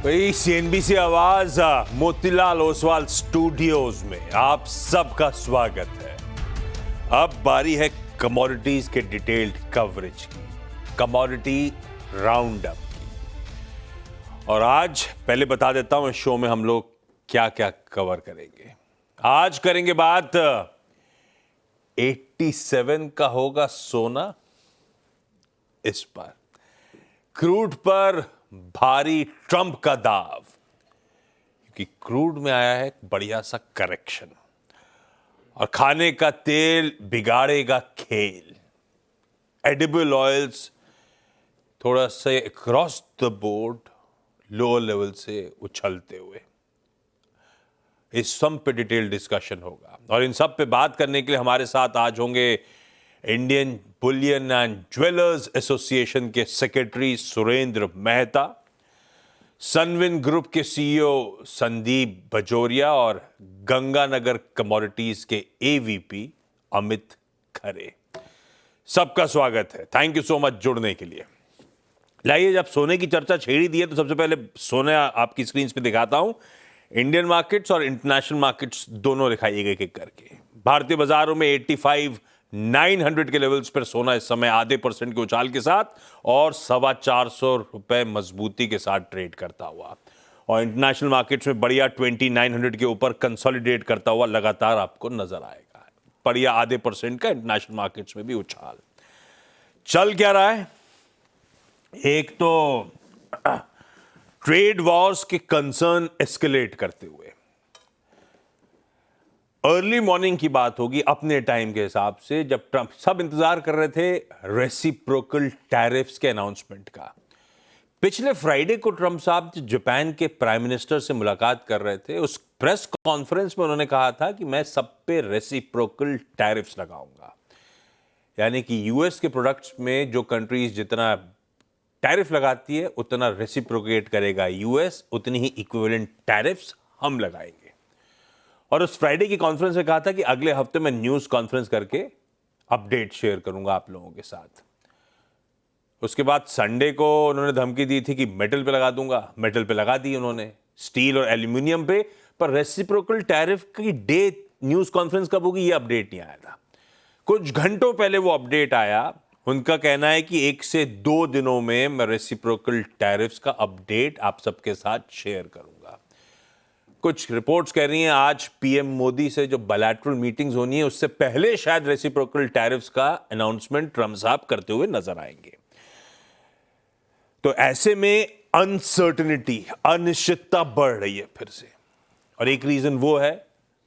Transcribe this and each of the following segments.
भाई सीएनबीसी आवाज मोतीलाल ओसवाल स्टूडियोज में आप सबका स्वागत है। अब बारी है कमोडिटीज के डिटेल्ड कवरेज की, कमोडिटी राउंड अप की। और आज पहले बता देता हूं इस शो में हम लोग क्या क्या कवर करेंगे। आज करेंगे बात 87 का होगा सोना इस पर, क्रूड पर भारी ट्रंप का दाव, क्योंकि क्रूड में आया है बढ़िया सा करेक्शन, और खाने का तेल बिगाड़ेगा खेल। एडिबल ऑयल्स थोड़ा सा across the board lower level से उछलते हुए, इस सब पे डिटेल डिस्कशन होगा। और इन सब पे बात करने के लिए हमारे साथ आज होंगे Indian Boolean and jewellers association के सेक्रेटरी सुरेंद्र मेहता, सनविन ग्रुप के सीईओ संदीप बजोरिया और गंगानगर कमोडिटीज के एवीपी अमित खरे। सबका स्वागत है, थैंक यू सो मच जुड़ने के लिए। लाइए, जब सोने की चर्चा छेड़ी दी है तो सबसे पहले सोने आपकी स्क्रीन पे दिखाता हूं। इंडियन मार्केट्स और इंटरनेशनल मार्केट्स दोनों दिखाइएगा एक एक करके। भारतीय बाजारों में 85,900 के लेवल्स पर सोना इस समय आधे % के उछाल के साथ और ₹425 मजबूती के साथ ट्रेड करता हुआ, और इंटरनेशनल मार्केट्स में बढ़िया 2900 के ऊपर कंसोलिडेट करता हुआ लगातार आपको नजर आएगा। बढ़िया आधे % का इंटरनेशनल मार्केट्स में भी उछाल चल क्या रहा है। एक तो ट्रेड वॉर्स के कंसर्न एस्केलेट करते हुए अर्ली मॉर्निंग की बात होगी अपने टाइम के हिसाब से, जब ट्रंप सब इंतजार कर रहे थे रेसिप्रोकल टैरिफ्स के अनाउंसमेंट का। पिछले फ्राइडे को ट्रंप साहब जापान के प्राइम मिनिस्टर से मुलाकात कर रहे थे। उस प्रेस कॉन्फ्रेंस में उन्होंने कहा था कि मैं सब पे रेसिप्रोकल टैरिफ्स लगाऊंगा, यानी कि यूएस के प्रोडक्ट्स में जो कंट्रीज जितना टैरिफ लगाती है उतना रेसिप्रोकेट करेगा यूएस, उतनी ही इक्विवेलेंट टैरिफ्स हम लगाएंगे। और उस फ्राइडे की कॉन्फ्रेंस में कहा था कि अगले हफ्ते मैं न्यूज कॉन्फ्रेंस करके अपडेट शेयर करूंगा आप लोगों के साथ। उसके बाद संडे को उन्होंने धमकी दी थी कि मेटल पे लगा दूंगा, मेटल पे लगा दी उन्होंने, स्टील और एल्यूमिनियम पे, पर रेसिप्रोकल टैरिफ की डेट न्यूज कॉन्फ्रेंस कब होगी ये अपडेट नहीं आया था। कुछ घंटों पहले वो अपडेट आया। उनका कहना है कि 1 से 2 दिनों में मैं रेसिप्रोकल टैरिफ्स का अपडेट आप सबके साथ शेयर करूंगा। कुछ रिपोर्ट्स कह रही हैं आज पीएम मोदी से जो बायलैटरल मीटिंग्स होनी है उससे पहले शायद रेसिप्रोकल टैरिफ्स का अनाउंसमेंट ट्रंप साहब करते हुए नजर आएंगे। तो ऐसे में अनसर्टेनिटी, अनिश्चितता बढ़ रही है फिर से, और एक रीजन वो है,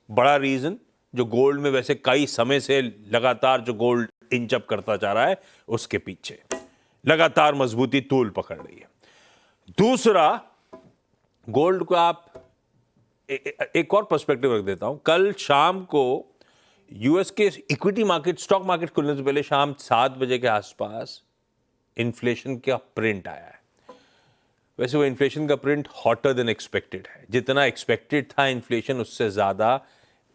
बड़ा रीजन जो गोल्ड में वैसे कई समय से लगातार जो गोल्ड इंच अप करता जा रहा है उसके पीछे लगातार मजबूती तूल पकड़ रही है। दूसरा, गोल्ड को आप एक और पर्सपेक्टिव रख देता हूं। कल शाम को यूएस के इक्विटी मार्केट, स्टॉक मार्केट खुलने से पहले शाम 7 बजे के आसपास इन्फ्लेशन का प्रिंट आया है। वैसे वो इन्फ्लेशन का प्रिंट हॉटर देन एक्सपेक्टेड है। जितना एक्सपेक्टेड था इन्फ्लेशन उससे ज्यादा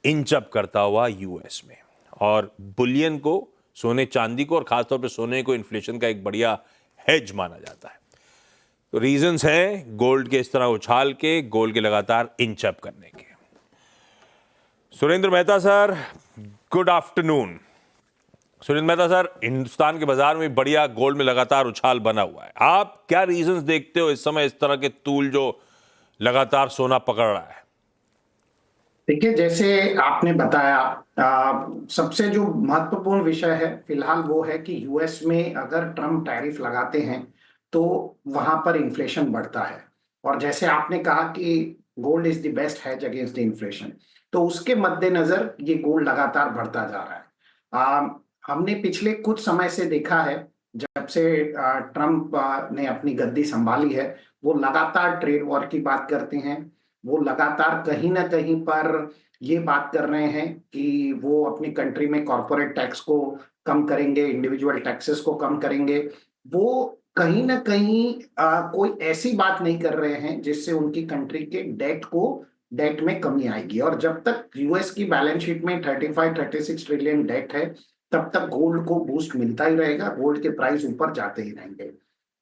इंच अप करता हुआ यूएस में, और बुलियन को, सोने चांदी को और खासतौर पे सोने को इन्फ्लेशन का एक बढ़िया हेज माना जाता है। तो रीजंस हैं गोल्ड के इस तरह उछाल के, गोल्ड के लगातार इंच अप करने के। Surendra Mehta sir, good afternoon. Surendra Mehta sir, Hindustan के बाजार में बढ़िया गोल्ड में लगातार उछाल बना हुआ है। आप क्या रीजंस देखते हो इस समय इस तरह के तूल जो लगातार सोना पकड़ रहा है? देखिए, जैसे आपने बताया, सबसे जो महत्वपूर्ण विषय है फिलहाल वो है कि यूएस में अगर ट्रम्प टैरिफ लगाते हैं तो वहां पर इन्फ्लेशन बढ़ता है, और जैसे आपने कहा कि gold is the best hedge against the inflation, तो उसके मद्देनजर ये गोल्ड लगातार बढ़ता जा रहा है। हमने पिछले कुछ समय से देखा है, जब से ट्रम्प ने अपनी गद्दी संभाली है, वो लगातार ट्रेड वॉर की बात करते हैं। वो लगातार कहीं ना कहीं पर ये बात कर रहे हैं कि वो अपनी कंट्री में कॉर्पोरेट टैक्स को कम करेंगे, इंडिविजुअल टैक्सेस को कम करेंगे। वो कहीं ना कहीं कोई ऐसी बात नहीं कर रहे हैं जिससे उनकी कंट्री के डेट में कमी आएगी, और जब तक यूएस की बैलेंस शीट में 35-36 ट्रिलियन डेट है तब तक गोल्ड को बूस्ट मिलता ही रहेगा, गोल्ड के प्राइस ऊपर जाते ही रहेंगे।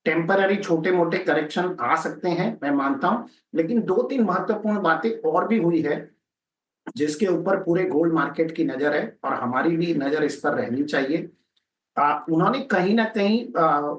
टेम्पररी छोटे मोटे करेक्शन आ सकते हैं, मैं मानता हूं, लेकिन दो तीन महत्वपूर्ण बातें और भी हुई है जिसके ऊपर पूरे गोल्ड मार्केट की नजर है और हमारी भी नजर इस पर रहनी चाहिए। उन्होंने कहीं ना कहीं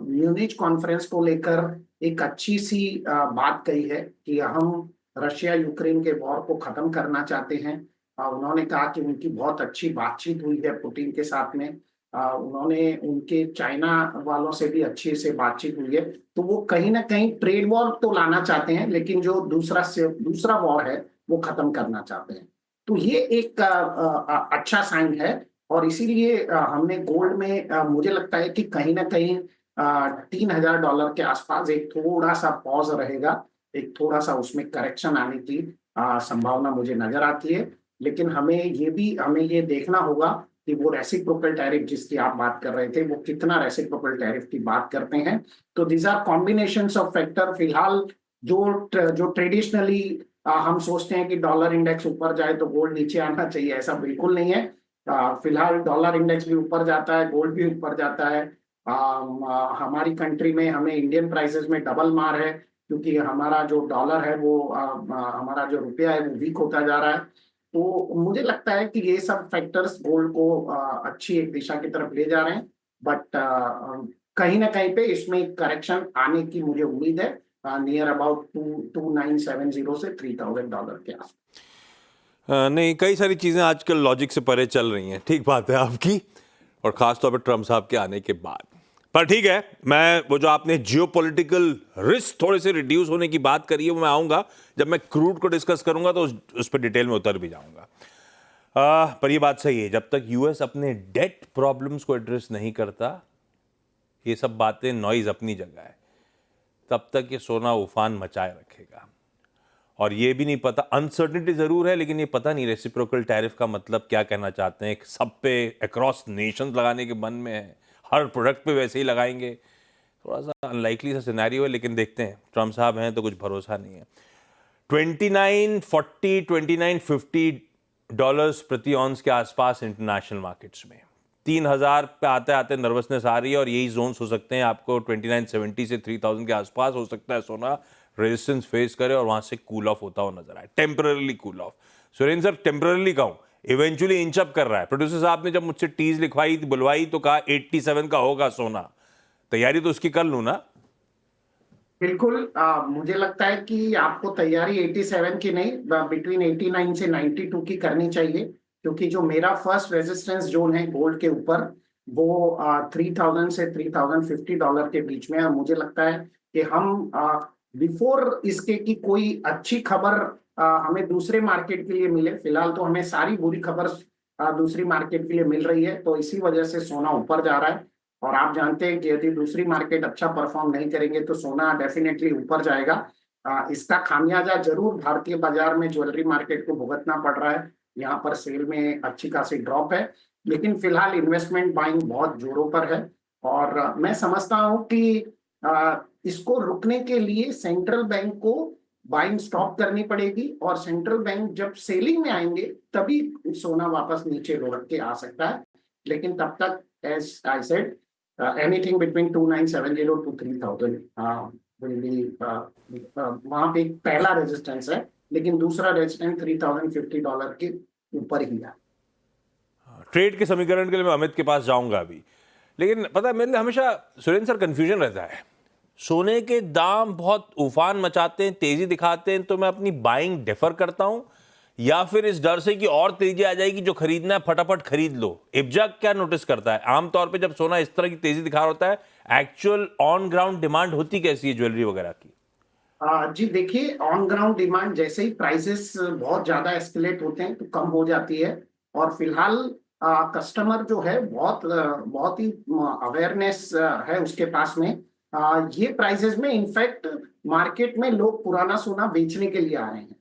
म्यूनिच कॉन्फ्रेंस को लेकर एक अच्छी सी बात कही है कि हम रशिया यूक्रेन के वॉर को खत्म करना चाहते हैं। उन्होंने कहा कि उनकी बहुत अच्छी बातचीत हुई है पुतिन के साथ में। उन्होंने उनके चाइना वालों से भी अच्छी से बातचीत हुई है। तो वो कहीं ना कहीं ट्रेड वॉर तो लाना चाहते हैं, लेकिन जो दूसरा वॉर है वो खत्म करना चाहते हैं। तो ये एक अच्छा साइन है। और इसीलिए हमने गोल्ड में मुझे लगता है कि कहीं ना कहीं $3,000 के आसपास एक थोड़ा सा पॉज रहेगा, एक थोड़ा सा उसमें करेक्शन आने की संभावना मुझे नजर आती है। लेकिन हमें ये देखना होगा कि वो रेसिप्रोकल टैरिफ जिसकी आप बात कर रहे थे, वो कितना रेसिप्रोकल टैरिफ की बात करते हैं। तो these are combinations of factor. फिलहाल जो ट्रेडिशनली हम सोचते हैं कि डॉलर इंडेक्स ऊपर जाए तो गोल्ड नीचे आना चाहिए, ऐसा बिल्कुल नहीं है। फिलहाल डॉलर इंडेक्स भी ऊपर जाता है, गोल्ड भी ऊपर जाता है। हमारी कंट्री में हमें इंडियन प्राइसेस में डबल मार है, क्योंकि हमारा जो डॉलर है वो हमारा जो रुपया है वो वीक होता जा रहा है। तो मुझे लगता है कि ये सब फैक्टर्स गोल्ड को अच्छी एक दिशा की तरफ ले जा रहे हैं। बट कहीं ना कहीं पे इसमें करेक्शन आने की मुझे उम्मीद है, नियर अबाउट 2970 से $3,000 के आसपास। नहीं, कई सारी चीज़ें आजकल लॉजिक से परे चल रही हैं, ठीक बात है आपकी, और ख़ास तौर पे ट्रम्प साहब के आने के बाद। पर ठीक है, मैं वो जो आपने जियोपॉलिटिकल रिस्क थोड़े से रिड्यूस होने की बात करी है, वो मैं आऊँगा जब मैं क्रूड को डिस्कस करूँगा, तो उस पर डिटेल में उतर भी जाऊँगा। पर ये बात सही है, जब तक यूएस अपने डेट प्रॉब्लम्स को एड्रेस नहीं करता, ये सब बातें नॉइज अपनी जगह है, तब तक ये सोना उफान मचाए रखेगा। और ये भी नहीं पता, अनसर्टिनिटी जरूर है, लेकिन ये पता नहीं रेसिप्रोकल टैरिफ का मतलब क्या कहना चाहते हैं। सब पे अक्रॉस नेशंस लगाने के मन में है, हर प्रोडक्ट पे वैसे ही लगाएंगे। थोड़ा सा अनलाइकली सा सिनेरियो है, लेकिन देखते हैं, ट्रम्प साहब हैं तो कुछ भरोसा नहीं है। 2940 $2950 प्रति ऑन्स के आसपास इंटरनेशनल मार्केट्स में। 3,000 पे आते आते नर्वसनेस आ रही है, और यही जोन्स हो सकते हैं आपको 2970 से 3,000 के आसपास हो सकता है सोना रेजिस्टेंस फेस करे और वहां से कूल ऑफ होता हुआ नजर आए, temporarily cool off. Surendra sir, temporarily कहूं, इवेंचुअली इंच अप कर रहा है। प्रोड्यूसर साहब ने जब मुझसे टीज लिखवाई बुलवाई तो कहा 87 का होगा सोना, तैयारी तो उसकी कर लूं ना? बिल्कुल। मुझे लगता है कि आपको तैयारी 87 की नहीं, बिटवीन 89 से 92 की करनी चाहिए, क्योंकि जो मेरा फर्स्ट रेजिस्टेंस जोन है गोल्ड के ऊपर, वो 3000 से $3,050 के बीच में है। और मुझे लगता है कि हम बिफोर इसके की कोई अच्छी खबर हमें दूसरे मार्केट के लिए मिले। फिलहाल तो हमें सारी बुरी खबर दूसरी मार्केट के लिए मिल रही है, तो इसी वजह से सोना ऊपर जा रहा है। और आप जानते हैं कि यदि दूसरी मार्केट अच्छा परफॉर्म नहीं करेंगे तो सोना डेफिनेटली ऊपर जाएगा। इसका खामियाजा जरूर भारतीय बाजार में ज्वेलरी मार्केट को भुगतना पड़ रहा है। यहाँ पर सेल में अच्छी खासी ड्रॉप है, लेकिन फिलहाल इन्वेस्टमेंट बाइंग बहुत जोरों पर है। और मैं समझता हूँ कि इसको रुकने के लिए सेंट्रल बैंक को बाइंग स्टॉप करनी पड़ेगी, और सेंट्रल बैंक जब सेलिंग में आएंगे तभी सोना वापस नीचे लुढ़क के आ सकता है। लेकिन तब तक, as I said, anything between 2970 to 3,000 will be वहां पे एक पहला रेजिस्टेंस है, लेकिन दूसरा रेजिस्टेंस $3,050 के ऊपर ही है। ट्रेड के समीकरण के लिए मैं अमित के पास जाऊंगा अभी, लेकिन पता है मेरे लिए हमेशा सुरेंद्र सर कंफ्यूजन रहता है। सोने के दाम बहुत उफान मचाते हैं, तेजी दिखाते हैं, तो मैं अपनी बाइंग डेफर करता हूं, या फिर इस डर से कि और तेजी आ जाएगी, जो खरीदना है फटाफट खरीद लो। इब्जा क्या नोटिस करता है आमतौर पे जब सोना इस तरह की तेजी दिखा रहा होता है, एक्चुअल ऑन ग्राउंड डिमांड होती कैसी है ज्वेलरी वगैरह की? जी देखिए, ऑन ग्राउंड डिमांड जैसे ही प्राइसेस बहुत ज्यादा एस्केलेट होते हैं तो कम हो जाती है। और फिलहाल कस्टमर जो है बहुत ही अवेयरनेस है उसके पास में। ये प्राइसेस में इनफैक्ट मार्केट में लोग पुराना सोना बेचने के लिए आ रहे हैं।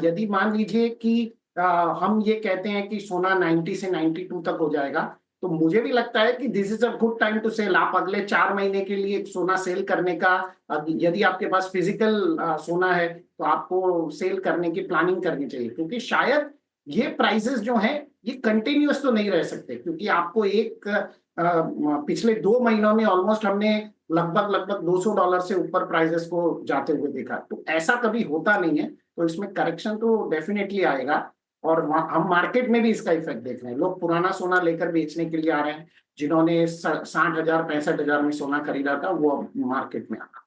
यदि मान लीजिए कि हम ये कहते हैं कि सोना 90 से 92 तक हो जाएगा, तो मुझे भी लगता है कि this is a good time to sell. आप अगले 4 महीने के लिए सोना सेल करने का, यदि आपके पास फिजिकल सोना है तो आपको सेल करने की प्लानिंग करनी चाहिए, क्योंकि शायद ये प्राइसेस जो हैं ये कंटिन्यूअस तो नहीं रह सकते, क्योंकि आपको एक पिछले 2 महीनों में ऑलमोस्ट हमने लगभग $200 से ऊपर प्राइसेस को जाते हुए देखा। तो ऐसा कभी होता नहीं है, तो इसमें करेक्शन तो डेफिनेटली आएगा और हम मार्केट में भी इसका इफेक्ट देख रहे हैं। लोग पुराना सोना लेकर बेचने के लिए आ रहे हैं। जिन्होंने 60,000 65,000 में सोना खरीदा था वो अब मार्केट में आ रहा।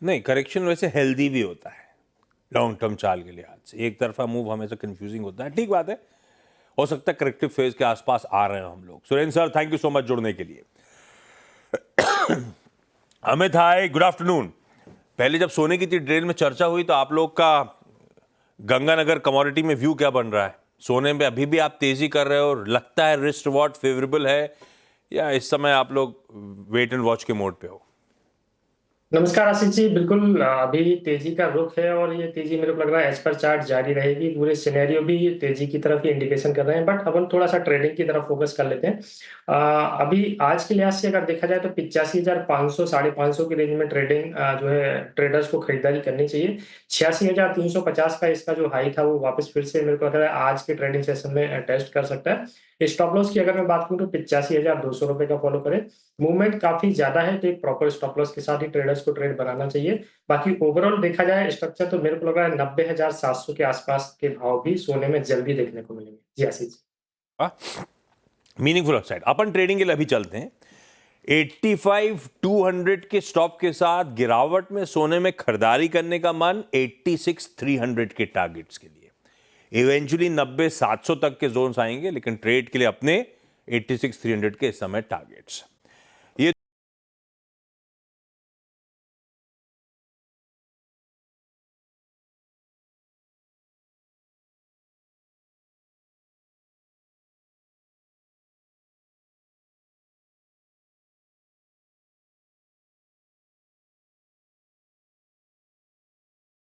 नहीं, करेक्शन वैसे हेल्दी भी होता है लॉन्ग टर्म चाल के लिहाज से। एक तरफा मूव हमेशा कंफ्यूजिंग होता है, ठीक बात है। हो सकता है करेक्टिव फेज के आसपास आ रहे हैं हम लोग। Surendra sir, thank you so much जुड़ने के लिए। अमित, हाय, गुड आफ्टरनून। पहले जब सोने की डिटेल में चर्चा हुई तो आप लोग का गंगानगर कमोडिटी में व्यू क्या बन रहा है? सोने में अभी भी आप तेजी कर रहे हो, लगता है रिस्क रिवॉर्ड फेवरेबल है, या इस समय आप लोग वेट एंड वॉच के मोड पे हो? नमस्कार आशीष जी, बिल्कुल अभी तेजी का रुख है और ये तेजी मेरे को लग रहा है एज पर चार्ट जारी रहेगी। पूरे सिनेरियो भी तेजी की तरफ ही इंडिकेशन कर रहे हैं, बट अपन थोड़ा सा ट्रेडिंग की तरफ फोकस कर लेते हैं। अभी आज के लिहाज से अगर देखा जाए तो 85,500 550 की रेंज में ट्रेडिंग जो है ट्रेडर्स को खरीदारी करनी चाहिए। 86,350 का इसका जो हाई था वो वापस फिर से मेरे को लग रहा है आज के ट्रेडिंग सेशन में टेस्ट कर सकता है। स्टॉप लॉस की अगर मैं बात करूं तो 85,200 रुपए का फॉलो करें। मूवमेंट काफी ज्यादा है तो एक प्रॉपर स्टॉप लॉस के साथ ही ट्रेडर्स को ट्रेड बनाना चाहिए। बाकी ओवरऑल देखा जाए स्ट्रक्चर तो मेरे को लग रहा है 90,700 के आसपास के भाव भी सोने में जल्दी देखने को मिलेंगे। जी आशीष जी। Meaningful upside. अपन ट्रेडिंग के लिए अभी चलते हैं 85,200 के स्टॉप के साथ गिरावट में सोने में खरीदारी करने का मन 86,300 के टारगेट्स के लिए। इवेंचुअली 90,700 तक के जोन्स आएंगे, लेकिन ट्रेड के लिए अपने 86,300 के इस समय टारगेट्स।